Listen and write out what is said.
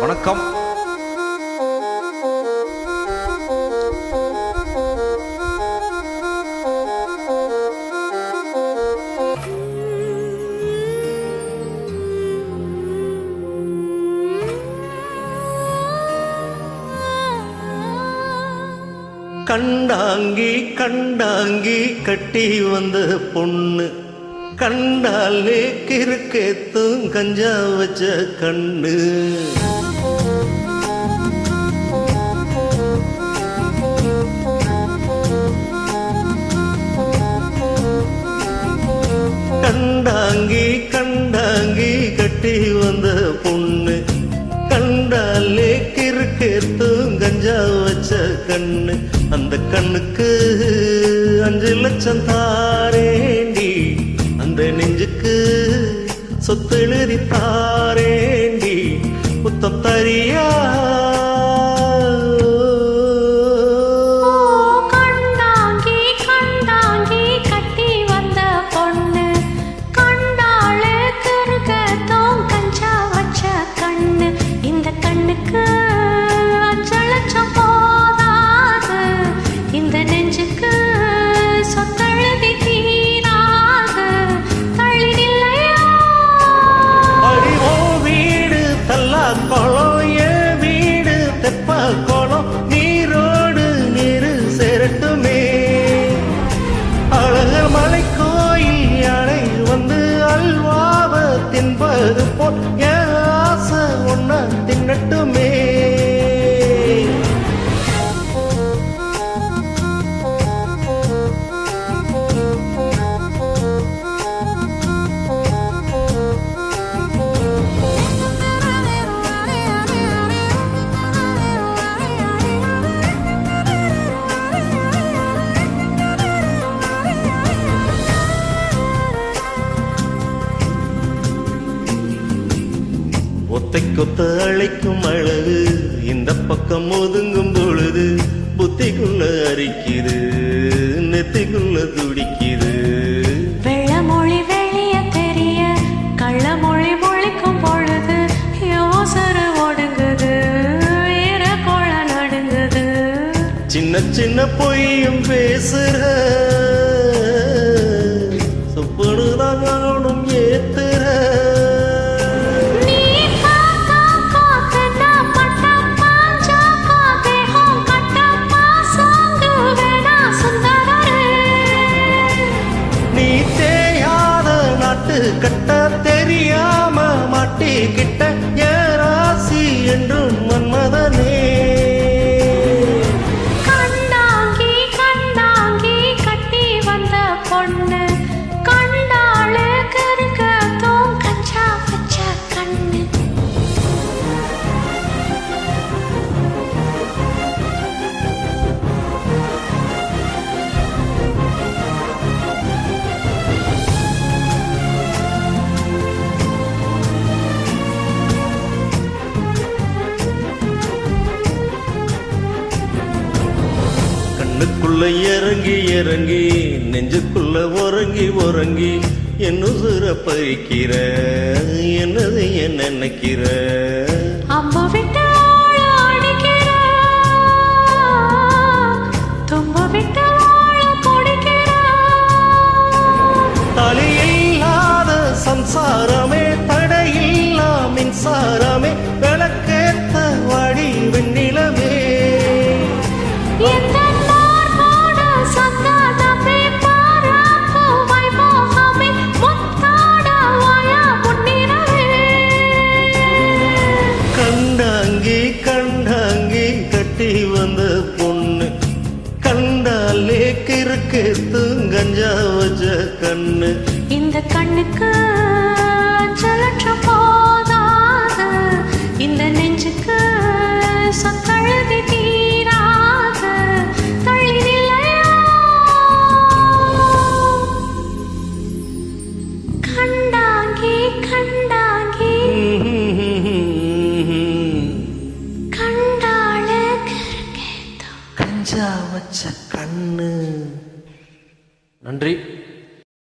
வணக்கம். கண்டாங்கி கண்டாங்கி கட்டி வந்த பொண்ணு கண்டாலே கிறுக்கேத்தும் கஞ்சா வச்ச கண்ணு. கண்டாங்கி கண்டாங்கி கட்டி வந்த பொண்ணு கண்டாலே கிறுக்கேத்தும் கஞ்சா வச்ச கண்ணு. அந்த கண்ணுக்கு 5 லட்சம் தாரேண்டி, அந்த நெஞ்சுக்கு சொத்து எழுதி தாரேண்டி, புத்தம் தரியா? நீரோடு நீரு சேரட்டுமே, அழகர் மலை கோயில் யானை வந்து அல்வாவ தின்பது போல் என் ஆசை ஒன்ன தின்னட்டுமே. ஒத்தை கொத்த அழைக்கும் அழகு இந்த பக்கம் ஒதுங்கும் பொழுது புத்திக்குள்ள அரிக்குது, நெத்திக்குள்ள துடிக்குது. வெள்ளமொழி வெளிய தெரிய கள்ளமொழி மொழிக்கும் பொழுது யோசனை ஒடுங்குது, ஏற கோழ நடுங்குது. சின்ன சின்ன பொய்யும் பேசுற சொப்பனுதான் நானும் ஏத்துற. கட்ட தெரியாம மாட்டிக்கிட்ட என் ராசி என்றும் மன்மதனே. கண்டாங்கி கண்டாங்கி கட்டி வந்த பொண்ணு கண்டாளு கருக்கத்தும் கச்சா வச்ச கண்ணு. கண்ணுக்குள்ள இறங்கி இறங்கி நெஞ்சுக்குள்ள உறங்கி உறங்கி என்ன உசுர பறிக்கிற, என்னது என்ன நினைக்கிற? அம்மா விட்டு அடிக்கிற, தும்ப விட்டு குடிக்கிற. தலையில்லாத சம்சாரமே தடையில்லா மின்சாரமே விளக்கேத்த வாடி வெண்ணிலமே. கண்டாங்கி கட்டி வந்த பொண்ணு கண்டாலே கிறுக்கேத்து கஞ்சா வச்ச கண்ணு. இந்த கண்ணுக்கு லட்சம் போதாது, இந்த நெஞ்சுக்கு சொத்தழுதி தீராது. தள்ளினில்லையா கண்டாங்கி கண்டாங்கி கஞ்சா வச்ச கண்ணு. நன்றி.